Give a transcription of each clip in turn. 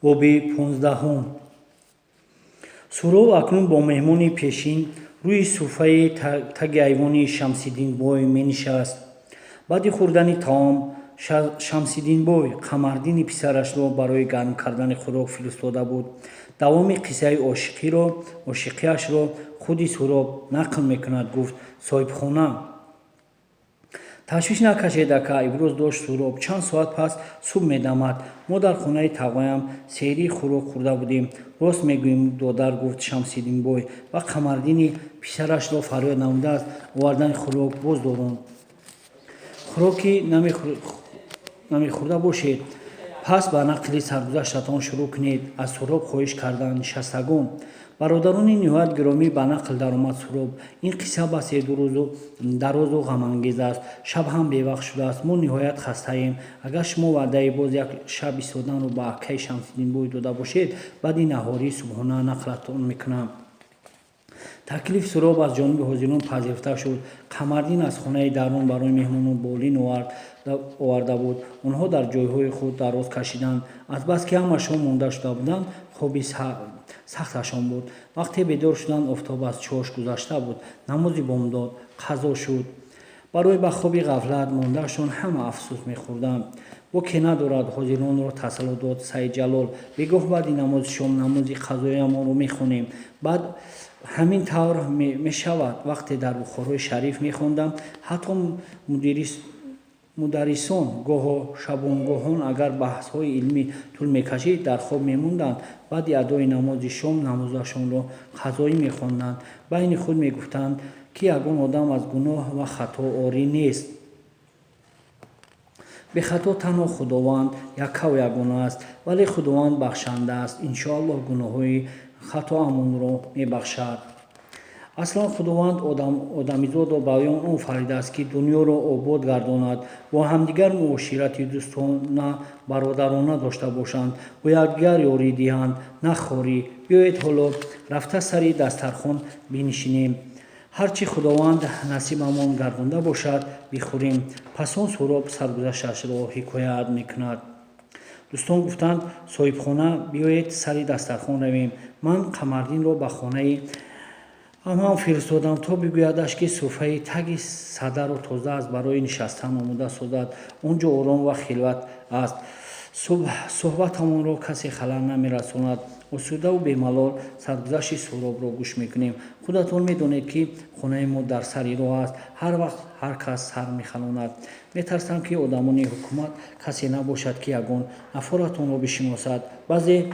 боби 15 Суров акнун бо меҳмони пешин рӯи суфраи таги айвони Шамсиддинбой менишаст. баъди хӯрдани таом Шамсиддинбой Қамардини писарашро барои гарм кардани хӯрок фиристода буд. давоми қиссаи ошиқиашро худи Суров нақл мекунад. гуфт: соҳибхона, ташвиш накашед ака, имрӯз дошт Суров чанд соат пас субҳ медамад. мо дар хонаи тағоям сеҳрии хӯрок хӯрда будем. рост мегӯем додар, гуфт Шамсиддинбой ва Қамардини писарашро фарёд намуда аз овардани хӯрок боздорон. хӯроки намехӯрда бошед, пас ба нақли саргузаштатон шурӯъ кунед. аз Суров хоҳиш карданд. нишастагон: бародарони ниҳоят гиромӣ, ба нақл даромад Суров: ин қисса басе дарозу ғамангез аст. шаб ҳам бевақт шудааст. мо ниҳоят хастаем. агар шумо ваъдаи боз як шаб истоданро ба акаи Шамсиддинбой дода бошед, баъди наҳорӣ субҳона нақлатон мекунам. таклифи Суров аз ҷониби ҳозирон пазирфта шуд. Қамардин аз хонаи дарун барои меҳмонон болин оварда буд. онҳо дар ҷойҳои худ дароз кашиданд. азбаски ҳамашон монда шуда буданд, хоби сахташон буд. вақте бедор шуданд, офтоб аз чош гузашта буд. намози бомдод қазо шуд. барои ба хоби ғафлат мондаашон ҳама афсӯс мехӯрданд. бо ки надорад ҳозиронро тасаллут дод Саидҷалол: бегоҳ баъди намози шом намози қазоямонро мехонем. баъд ҳамин тавр мешавад. вақте дар Бухорои шариф мехондам, ҳатто мударрисон гоҳо шабонгоҳон агар баҳсҳои илмӣ тӯл мекашид, дар хоб мемонданд. баъди адои намози шом намозашонро қазоӣ мехонданд. байни худ мегуфтанд, ки ягон одам аз гуноҳ ва хато орӣ нест. бехато танҳо Худованд якаву ягона аст, вале Худованд бахшанда аст. иншоаллоҳ гуноҳҳои хатоамонро мебахшад. аслан Худованд одамизодро ба ён офаридааст, ки дунёро обод гардонад, бо ҳамдигар муоширати дӯстона бародарона дошта бошанд, бо якдигар ёрӣ диҳанд, на хорӣ. биёед ҳоло рафта сари дастархон бинишинем. ҳарчи Худованд насибамон гардонда бошад, бихӯрем. пасон Суров саргузашташро ҳикоят мекунад. дӯстон гуфтанд: соҳибхона, биёед сари дастархон равем. ман Қамардинро ба хонаи амам фиристодам, то бигӯядаш, ки суфраи таги садару тоза аст, барои нишастан омода созад. он ҷо ором ва хилват аст. суҳбатамонро касе халал намерасонад. осудаву бемалол саргузашти Суровро гӯш мекунем. худатон медонед, ки хонаи мо дар сари роҳ аст. ҳар вақт ҳар кас сар мехалонад. метарсам, ки одамони ҳукумат касе набошад, ки ягон нафоратонро бишиносад. баъзе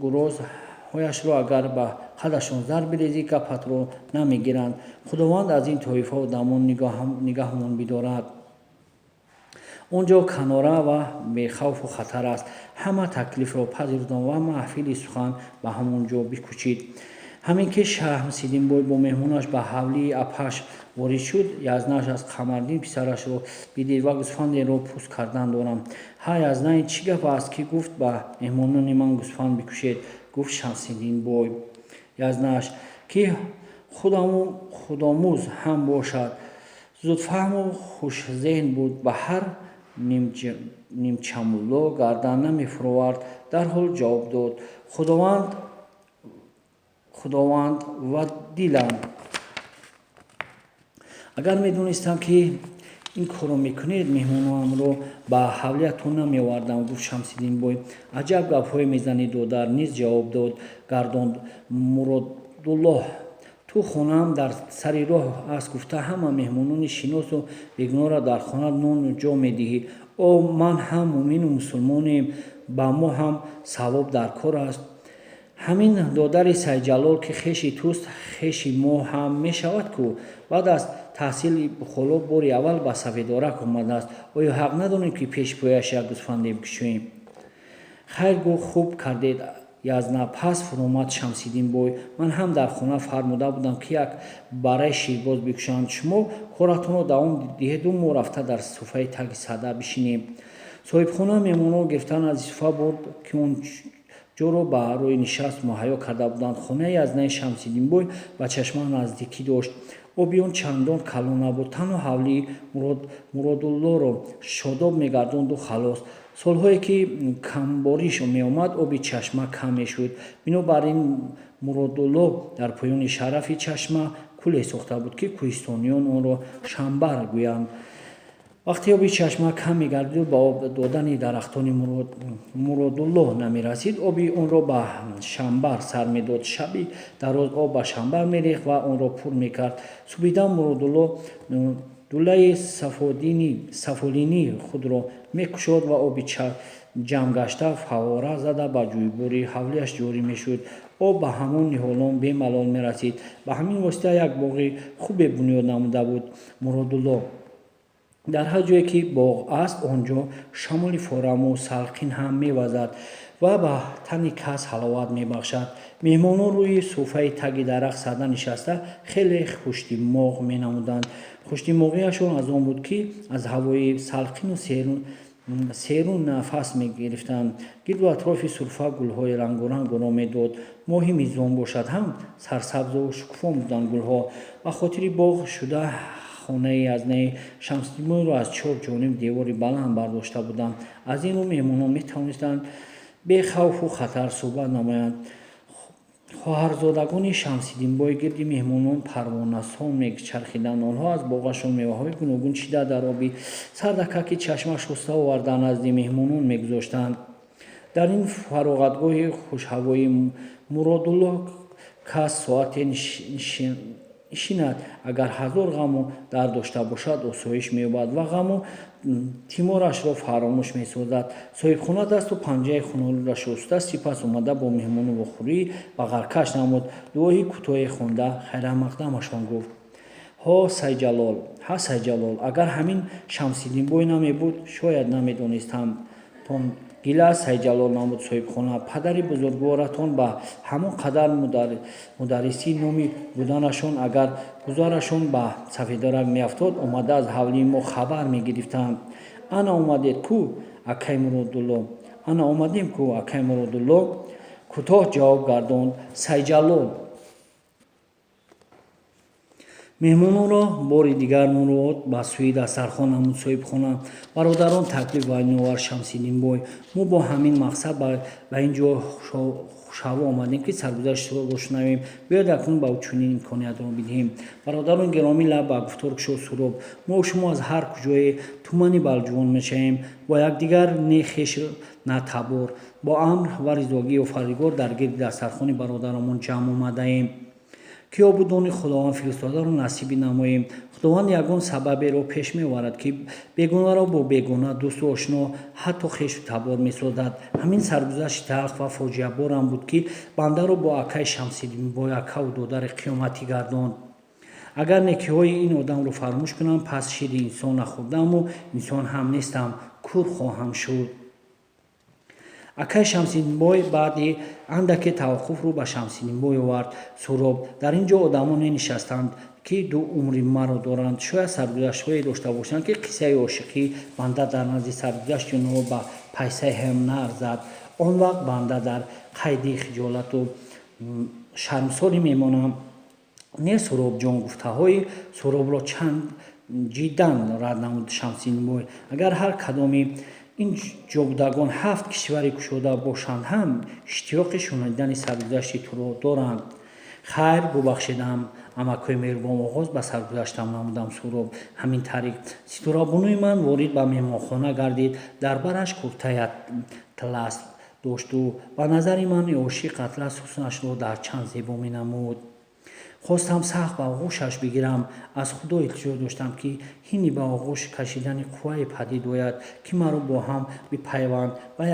гурозҳояшро агар ба қадашон зар бирезӣ, гапатро намегиранд. Худованд аз ин тоифа одамон нигаҳмон бидорад. он ҷо канора ва бехавфу хатар аст. ҳама таклифро пазирдам ва маҳфили сухан ба ҳамон ҷо бикӯчид. ҳамин ки Шамсиддинбой бо меҳмонаш ба ҳавлии Апаш ворид шуд, язнаш аз Қамардин писарашро бидид ва гӯсфандеро пӯст кардан дорам. ҳай, язнай, чӣ гап аст, ки гуфт ба меҳмонони ман гӯсфанд бикушед? гуфт Шамсиддинбой. язнаш: ки худомӯз ҳам бошад. зудфаҳму хушзеҳн буд. ба ҳар нимчамулло гардан намефуровард. дарҳол ҷавоб дод: худованд ва дилам. агар медонистам, ки ин корро мекунед, меҳмононамро ба ҳавлиятон намеовардам. гуфт Шамсиддинбой. аҷаб гапҳое мезанӣ. додар низ ҷавоб гардонд Муродуллоҳ: ту хонаам дар сари роҳ аст гуфта ҳама меҳмонони шиносу бегуноҳро дар хона нону ҷо медиҳӣ. о, ман ҳам муъмину мусулмонем, ба мо ҳам савоб дар кор аст. ҳамин додари Саидҷалол, ки хеши туст, хеши мо ҳам мешавад кӯ? баъд аз таҳсили бухоло бори аввал ба сафедорак омадааст. оё ҳақ надорем, ки пеши пояш як гӯсфанде бикушоем? хайр гӯ, хуб кардед, язна. пас фуромад Шамсиддинбой: ман ҳам дар хона фармуда будам, ки як бараи ширбоз бикушанд. шумо коратонро давом диҳеду мо рафта дар суфраи таги сада бишинем. соҳибхона меҳмонро гирифтан аз суфра бурд, ки он ҷоро ба рӯи нишаст муҳайё карда буданд. хонаи язнаи Шамсиддинбой ба чашма наздикӣ дошт. оби он чандон калон набуд. танҳо ҳавлии Муродуллоро шодоб мегардонду халос. солҳое ки камбориш меомад, оби чашма кам мешуд. Бинобар ин Муродулло дар поёни шарафи чашма кӯле сохта буд, ки кӯҳистониён онро шамбар гӯянд. вақте оби чашма кам мегардид ба об додани дарахтони Муродулло намерасид, оби онро ба шамбар сар медод. Шаби дароз об ба шамбар мерехт ва онро пур мекард. Субҳидан Муродулло дулаи сафолини худро мекушод ва оби ҷамъгашта фаввора зада ба ҷӯйбори ҳавлиаш ҷорӣ мешуд. об ба ҳамон ниҳолон бемалол мерасид. ба ҳамин восита як боғи хубе бунёд намуда буд. Муродулло дар ҳар ҷое ки боғ аст, он ҷо шамоли фораму салқин ҳам мевазад ва ба тани кас ҳаловат мебахшад. меҳмонон рӯи суфаи таги дарахт садда нишаста хеле хуштимоғ менамуданд. хуштимоғиашон аз он буд, ки аз ҳавои салқину серун нафас мегирифтанд. гирду атрофи сурфа гулҳои рангоранг медод. моҳи мизон бошад ҳам сарсабзу шукуфон буданд гулҳо. ба хотири боғ шуда хонаи азнаи Шамсиддинбойро аз чор ҷониб девори баланд бардошта буданд. аз ин рӯ меҳмонон метавонистанд бе хавфу хатар суҳбат намоянд. хоҳарзодагони Шамсиддинбой гирди меҳмонон парвонасон мечархиданд. онҳо аз боғашон меваҳои гуногун чида дар оби сардакаки чашма шуста оварда назди меҳмонон мегузоштанд. дар ин фароғатгоҳи хушҳавои Муродулло кас соате нишинад, агар ҳазор ғаму дард дошта бошад, осоиш меёбад ва ғаму тиморашро фаромӯш месозад. соҳибхона дасту панҷаи хунолиро шуста, сипас омада бо меҳмону вохӯрӣ бағаркаш намуд. дуои кӯтоҳе хонда хайрамақдамашон гуфт: ҳа Сайҷалол, агар ҳамин Шамсиддинбой намебуд, шояд намедонистам. тон гила Сайҷалол намуд соҳибхона. падари бузургворатон ба ҳамон қадар мударрисӣ номи буданашон, агар гузарашон ба сафедарак меафтод, омада аз ҳавлии мо хабар мегирифтанд. ана омадем кӯ, акай Муродулло, кӯтоҳ ҷавоб гардонд Сайҷалол. меҳмононро бори дигар мурод ба сӯи дастархон намуд соҳибхона. бародарон, таклиф ба новар Шамсиддинбой, мо бо ҳамин мақсад ба ин ҷо хушҳаво омадем, ки саргузаштиро шунавем. биёед акнун ба ӯ чунин имкониятро бидиҳем. бародарони гиромӣ, лаб ба гуфтор кушод Суроб: мо шумо аз ҳар куҷои тумани балҷувон мешавем. бо якдигар не хешр, на табор, бо амр ва ризогии офаридгор дар гирди дастархони бародаронмон ҷамъ омадаем. киёбудони худованд фиристодаро насибӣ намоем. худованд ягон сабаберо пеш меоварад, ки бегонаро бо бегона, дӯсту ошно, ҳатто хешу табор месозад. ҳамин саргузашти талх ва фоҷиаборам буд, ки бандаро бо акай Шамсиддинбой, акаву додари қиёматӣ гардонд. агар некиҳои ин одамро фаромӯш кунам, пас шири инсон нахӯрдаму инсон ҳам нестам, кур хоҳам шуд. акай Шамсиддинбой баъди андаке таваққуф рӯ ба Шамсиддинбой овард: Суроб, дар ин ҷо одамоне нишастанд, ки ду умри маро доранд. шояд саргузаштҳое дошта бошанд, ки қиссаи ошиқӣ банда дар назди саргузашти онҳо ба пайсаи ҳам наарзад. он вақт банда дар қайди хиҷолату шармсорӣ мемонам. не Суробҷон, гуфтаҳои Суробро ҷиддан рад намуд Шамсиддинбой. агар ҳар кадоми ин ҷобудагон 7 кишвари кушода бошанд ҳам иштиёқи шунидани саргузашти туро доранд. хайр, бубахшедам, амакҳои меҳрубон, оғоз ба саргузаштам намудам Суроб. ҳамин тариқ ситорабонуи ман ворид ба меҳмонхона гардид. дар бараш куртаи атлас дошту ба назари ман ошиқ атлас ҳуснашро дар чанд зебо менамуд. خواستم سخت به آغوشش بگیرم. از خدا التجا داشتم که هینی به آغوش کشیدن قوه پدید آید که مرا با هم بپیوند و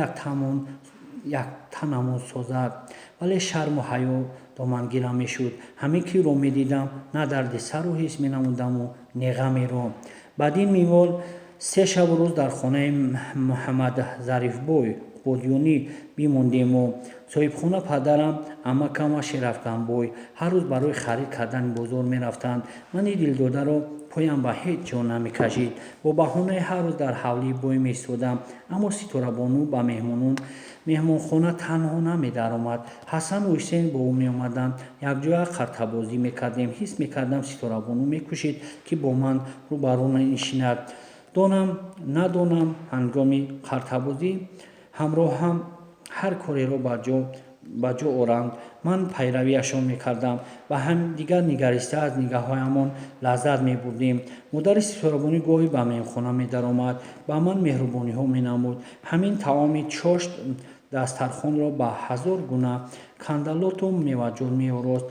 یک تنمون سازد. ولی شرم و حیا دامنگیرم میشد. همه کی رو میدیدم نه درد سر و حس مینمودم و نه غمی را. بعد این میوال 3 شب و روز در خانه محمد ظریفبای بادیونی بیماندیم و صاحبخانه پدرم عمکم و شرفکنبای هر روز برای خرید کردن بازار میرفتند. من دلداده را پایم به هیچ جا نمیکشید. با بهانه هر روز در حولی بای میستادم. اما ستاره بانو به مهمانخانه تنها نمیدرآمد. حسن و حسین با او میآمدند. یک جای قرطبازی میکردیم. حس میکردم ستاره بانو میکوشید که با من روبرو نشیند. надонам ҳангоми қартабозӣ ҳамроҳам ҳар кореро ба ҷо оранд. ман пайравиашон мекардам ва ҳамдигар нигариста аз нигаҳҳоямон лаззат мебурдем. модари ситорабонӣ гоҳе ба меҳмонхона медаромад, ба ман меҳрубониҳо менамуд. ҳамин таоми чошт дастархонро ба ҳазор гуна кандалоту меваҷот меорост.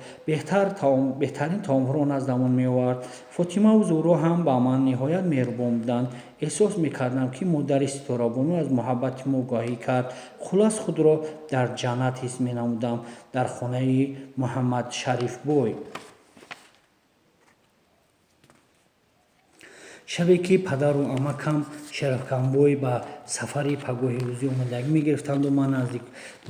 беҳтарин таомҳоро наздамон меовард. фотимаву зӯҳро ҳам ба ман ниҳоят меҳрубон буданд. эҳсос мекардам, ки модари ситорабонӣ аз муҳаббати мо огоҳӣ кард. хулас, худро дар ҷаннат ҳис менамудам, дар хонаи Муҳаммадшарифбой. шабе ки падару амакам Шарафканбой ба сафари пагоҳи рӯзӣ омадагӣ мегирифтанду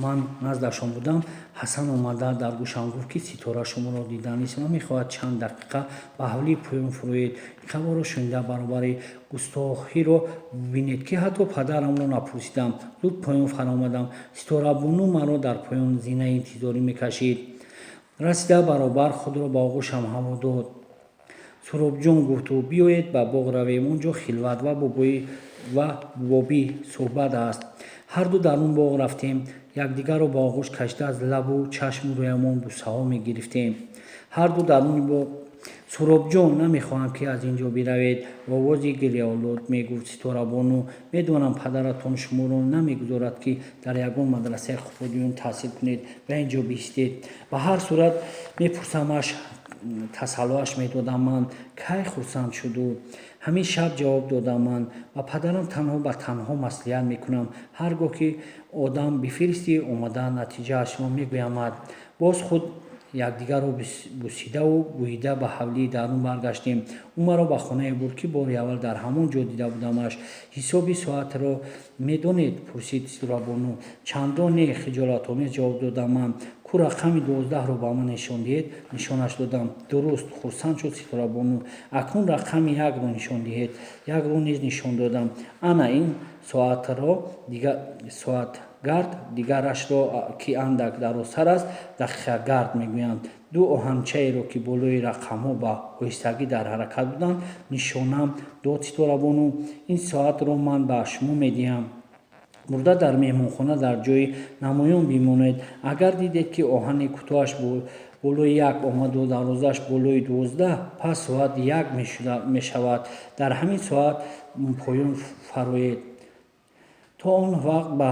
ман наздашон будам, Ҳасан омада дар гӯшам гуфт, ки Ситора шуморо диданист ва мехоҳад чанд дақиқа ба ҳавлии поён фуроед. хабарро шунида баробари густохиро бубинед, ки ҳатто падарамро напурсидам. зуд поён фаромадам. Ситорабону маро дар поён зинаи интизорӣ мекашид. расида баробар худро ба оғӯшам ҳаво дод. Суробҷон гуфту биёед ба боғ равем, он ҷо хилват ва бобӣ суҳбат аст. ҳарду дар он боғ рафтем. якдигарро ба оғӯш кашида аз лабу чашму рӯямон бусаҳо мегирифтем. ҳарду даруни боғ. Суробҷон, намехоҳам, ки аз ин ҷо биравед, бо овози гиряолуд мегуфт Ситорабону. медонам падаратон шуморо намегузорад, ки дар ягон мадрасаи худоён таҳсил кунед ва ин ҷо биистед. ба ҳар сурат мепурсамаш, тасаллуаш медодам ман. кай хурсанд шуду? ҳамин шаб ҷавоб додам ман. ба падарам танҳо ба танҳо маслиҳат мекунам. ҳар гоҳ ки одам бифиристӣ омада натиҷаашро мегӯямад. боз худ якдигарро бусидаву гӯида ба ҳавлии дарун баргаштем. ӯ маро ба хонае бурд, ки бори аввал дар ҳамон ҷо дида будамаш. ҳисоби соатро медонед? пурсид Ситорабону. чандон не, хиҷолатомез ҷавоб додам ман. ку рақами 12-ро ба ман нишон диҳед? нишонаш додам. дуруст, хурсанд шуд Ситорабону. акнун рақами 1-ро нишон диҳед? 1-ро низ нишон додам. ана ин соатгард, дигарашро, ки андак дарозтар аст, дақиқагард мегӯянд. ду оҳанчаеро, ки болои рақамҳо ба оҳистагӣ дар ҳаракат буданд, нишонам дод Ситорабону. ин соатро ман ба шумо медиҳам. бурда дар меҳмонхона дар ҷои намоён бимонед. агар дидед, ки оҳани кӯтоҳаш болои 1 омаду дарозаш болои 12, пас соат 1 мешавад. дар ҳамин соат поён фароед. то он вақт ба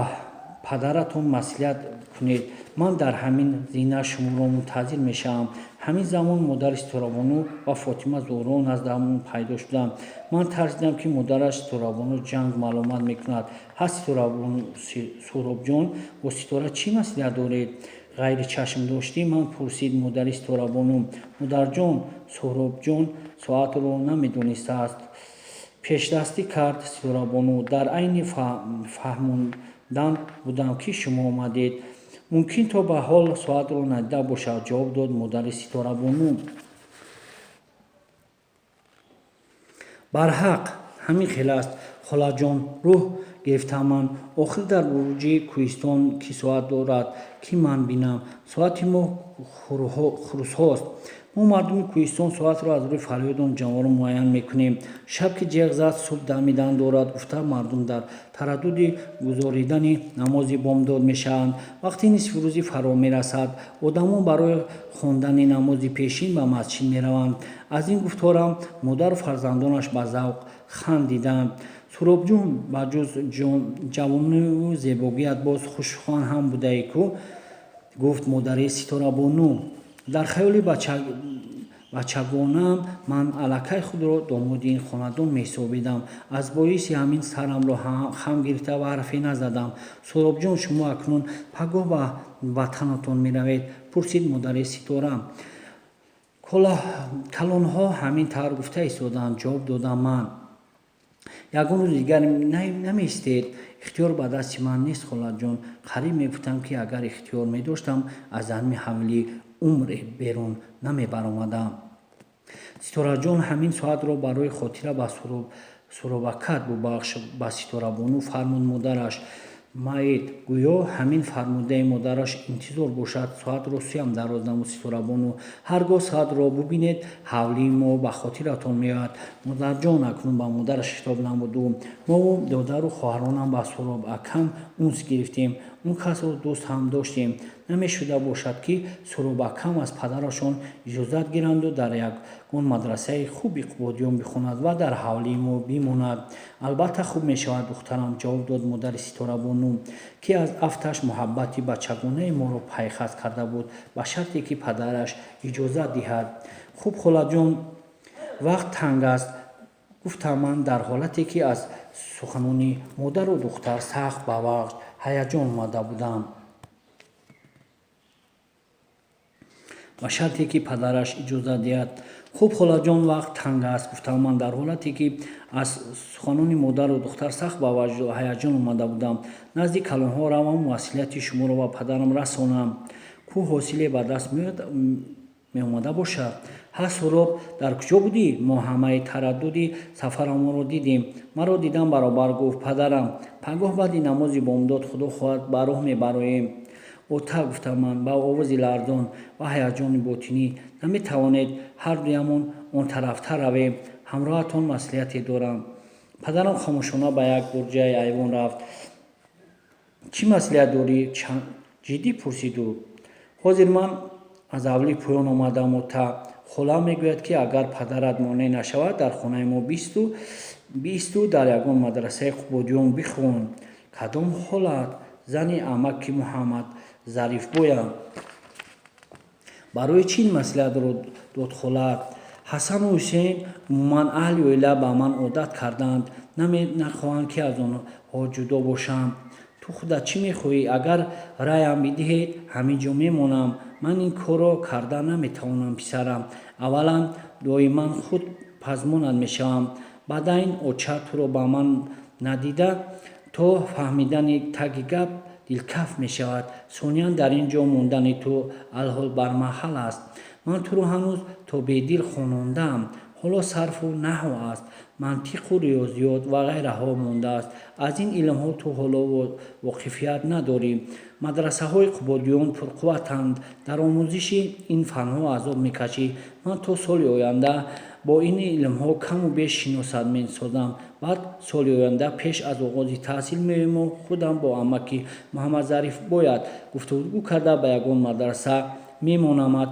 падаратон маслиҳат кунед. ман дар ҳамин зина шуморо мунтазир мешавам. ҳамин замон модари Ситорабону ва Фотима Зӯҳро наздамон пайдо шуданд. ман тарсидам, ки модараш Ситорабону ҷанг маломат мекунад. ҳа Суробҷон, бо Ситора чӣ маслиҳат доред? ғайри чашмдоштӣ ман пурсид модари Ситорабону. модарҷон, Суробҷон соатро намедонистааст. пешдастӣ кард Ситорабону. дар айни фаҳмондан будам, ки шумо омадед. мумкин то ба ҳол соатро надида бошад, ҷавоб дод модари Ситорабону. барҳақ, ҳамин хел аст. холаҷон, рӯҳ гирифтам ман. охир дар буруҷи кӯҳистон кӣ соат дорад, ки ман бинам? соати мо хурусҳост. мо мардуми кӯҳистон соатро аз рӯи фарёду ҷаворон муайян мекунем. шаб ки ҷиғ зад, субҳ дамидан дорад гуфта, мардум дар тараддуди гузоридани намози бомдод мешаванд. вақти нисфи рӯзӣ фаро мерасад. одамон барои хондани намози пешин ба масҷид мераванд. аз ин гуфторам модару фарзандонаш ба завқ хандиданд. Суробҷон, ба ҷуз ҷавониву зебогият боз хушхуан ҳам будаӣ ку? гуфт модари Ситорабону. дар хаёли бачагонаам ман аллакай худро домоди ин хонадон меҳисобидам. аз боиси ҳамин сарамро хам гирифта ва ҳарфе назадам. Суробҷон, шумо акнун пагоҳ ба ватанатон меравед? пурсид модари Ситора. калонҳо ҳамин тавр гуфта истоданд, ҷавоб додам ман. ягон рӯзи дигар намеистед? ихтиёр ба дасти ман нест, холаҷон. қариб мегуфтам, ки агар ихтиёр медоштам, аз ҳамин ҳавлӣ умре берун намебаромадам. Ситораҷон, ҳамин соатро барои хотира ба суробакат бубахш. ба Ситорабону фармуд модараш. маед гӯё ҳамин фармудаи модараш интизор бошад. соатро суям дароз намуд Ситорабону. ҳаргоҳ соатро бубинед ҳавлии мо ба хотиратон меояд. Модарҷон, акнун ба модараш хитоб намуду, мову додару хоҳаронам ба Сӯроб Акам унс гирифтем. Он касро дӯст ҳам доштем. Намешуда бошад, ки Сӯроб Акам аз падарашон иҷозат гиранду дар ягон мадрасаи хуби Қубодиён бихонад ва дар ҳавлии мо бимонад. Албатта хуб мешавад, духтарам, ҷавоб дод модари Ситорабону, ки аз афташ муҳаббати бачагонаи моро пайхас карда буд, ба шарте ки падараш иҷозат диҳад. Хуб холаҷон, вақт танг аст, гуфтам ман, дар ҳолате ки аз суханони модару духтар сахт ба вағз ҳаяҷон омада будам. ба шарте ки падараш иҷозат диҳад. хуб холаҷон, вақт танг аст, гуфтам ман, дар ҳолате ки аз суханони модару духтар сахт ба ҳаяҷон омада будам. назди калонҳо равам, василияти шуморо ба падарам расонам. Кӯ ҳосиле ба даст меомада бошад? ҳа Сӯроб, дар куҷо будӣ? Мо ҳамаи тараддуди сафарамонро дидем. маро дидан баробар гуфт: падарам, пагоҳ баъди намози бомдод худо хоҳад ба роҳ мебароем. ота, гуфтам ман ба овози ларзон ва ҳаяҷони ботинӣ, наметавонед ҳардуямон он тарафтар равем? ҳамроҳатон маслиҳате дорам. падарам хомӯшона ба як бурҷаи айвон рафт. чӣ маслиҳат дорӣ? ҷиддӣ пурсиду. ҳозир ман аз авлӣ поён омадам. ота, холам мегӯяд, ки агар падарат монеъ нашавад, дар хонаи мо биисту дар ягон мадрасаи Қубодиён бихӯн. кадом ҳолат? зани амаки Муҳаммад Зарифбоям. барои чӣ ин маслиҳатро дод холат? ҳасану Ҳусейн умуман аҳли оила ба ман одат карданд. намехоҳанд, ки аз онҳо ҷудо бошам. ту худат чӣ мехоҳӣ? агар раям бидиҳед, ҳамин ҷо мемонам. ман ин корро карда наметавонам, писарам. аввалан доиман худ пазмонат мешавам. баъдайн оча туро ба ман надида, то фаҳмидани таги гап дилкаф мешавад. сониян дар ин ҷо мондани ту алҳол бармаҳал аст. ман туро ҳанӯз то бедил хонондаам. ҳоло сарфу наҳв аст, мантиқу риёзиёт ва ғайраҳо мондааст. аз ин илмҳо ту ҳоло воқифият надорӣ. мадрасаҳои Қубодиён пурқувватанд. дар омӯзиши ин фанҳо азоб мекашӣ. ман то соли оянда бо ин илмҳо каму беш шиносат месозам. баъд соли оянда пеш аз оғози таҳсил меоему худам бо амаки Муҳаммад Зарифбоят гуфтугӯ карда ба ягон мадраса мемонамад.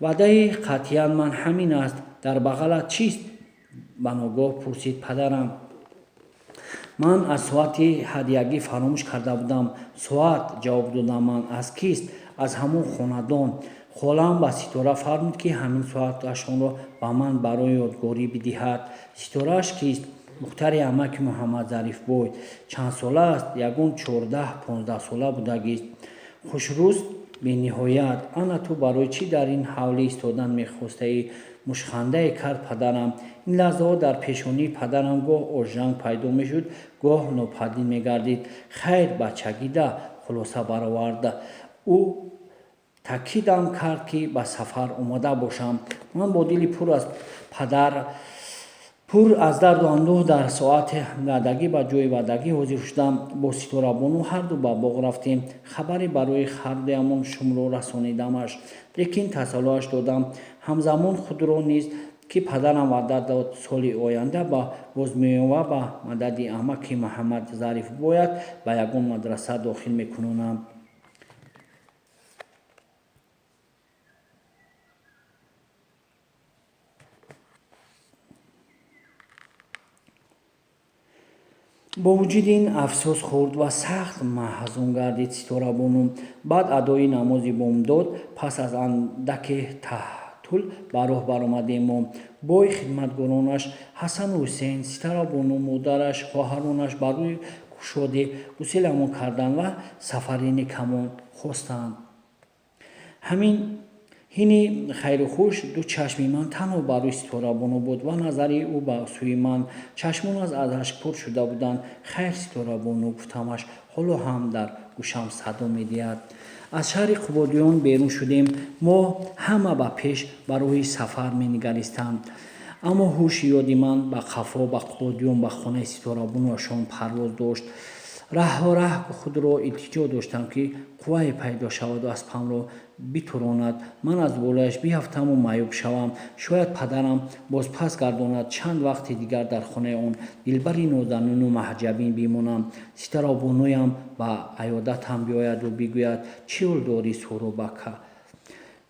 ваъдаи қатъиян ман ҳамин аст. дар бағалат чист? ба ногоҳ пурсид падарам. ман аз соати ҳадиягӣ фаромӯш карда будам. соат? ҷавоб додам ман. аз кист? аз ҳамон хонадон. холам ба Ситора фармуд, ки ҳамин соаташонро ба ман барои ёдгорӣ бидиҳад. Ситорааш кист? духтари амаки Муҳаммад Зарифбой. чанд сола аст? ягон 14-15 сола будагист. хушрӯст бениҳоят. ана ту барои чӣ дар ин ҳавлӣ истодан мехостаӣ? мушхандае кард падарам. ин лаҳзаҳо дар пешонии падарам гоҳ ожанг пайдо мешуд, гоҳ нопадид мегардид. хайр, бачагида, хулоса баровард. ӯ таъкидам кард, ки ба сафар омода бошам. ман бо дили пур аз дарду андӯҳ дар соати ваъдагӣ ба ҷои ваъдагӣ ҳозир шудам. бо Ситорабону ҳарду ба боғ рафтем. хабаре барои ҳардуямон шумро расонидамаш, лекин тасаллуаш додам ҳамзамон худро низ, ки падарам ваъда дод соли оянда бозмеоям ва ба мадади амаки Муҳаммад Зарифбоят ба ягон мадраса дохил мекунонам. бо вуҷуди ин афсӯс хӯрд ва сахт маҳзун гардид Ситорабону. баъд адои намози бомдод пас аз андаке таҳтул ба роҳ баромадему. бои хидматгоронаш Ҳасану Ҳусейн, Ситорабону, модараш, хоҳаронаш ба рӯи кушоде гуселамон карданд ва сафари некамон хостанд. ҳини хайрухуш ду чашми ман танҳо ба рӯи Ситорабону буд ва назари ӯ ба сӯи ман. чашмонаш аз ашк пур шуда буданд. хайр Ситорабону, гуфтамаш, ҳоло ҳам дар гӯшам садо медиҳад. аз шаҳри Қубодиён берун шудем. мо ҳама ба пеш ба роҳи сафар менигаристанд. аммо ҳуши ёди ман ба қафо, ба Қубодиён, ба хонаи Ситорабонуашон парвоз дошт. раҳ худро илтиҷо доштам, ки қуввае пайдо шаваду аспамро битуронад. Ман аз болояш биафтаму маъюб шавам. Шояд падарам боз пас гардонад. Чанд вақти дигар дар хонаи он дилбари нозанину маҳҷабин бимонам. Ситаробонуям ба аёдатам биёяду бигӯяд: чӣ ҳол дорӣ Суҳробака?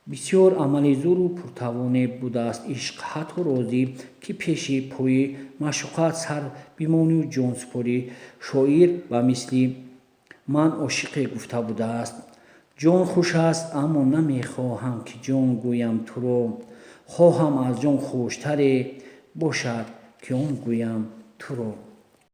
бисёр амали зуру пуртавоне будааст ишқ. Ҳатто розӣ, ки пеши пӯи маъшуқат сар бимонию ҷонсупорӣ. Шоир ба мисли ман ошиқе гуфта будааст: ҷон хуш аст, аммо намехоҳам, ки ҷон гӯям туро. хоҳам аз ҷон хуштаре бошад, ки он гӯям туро.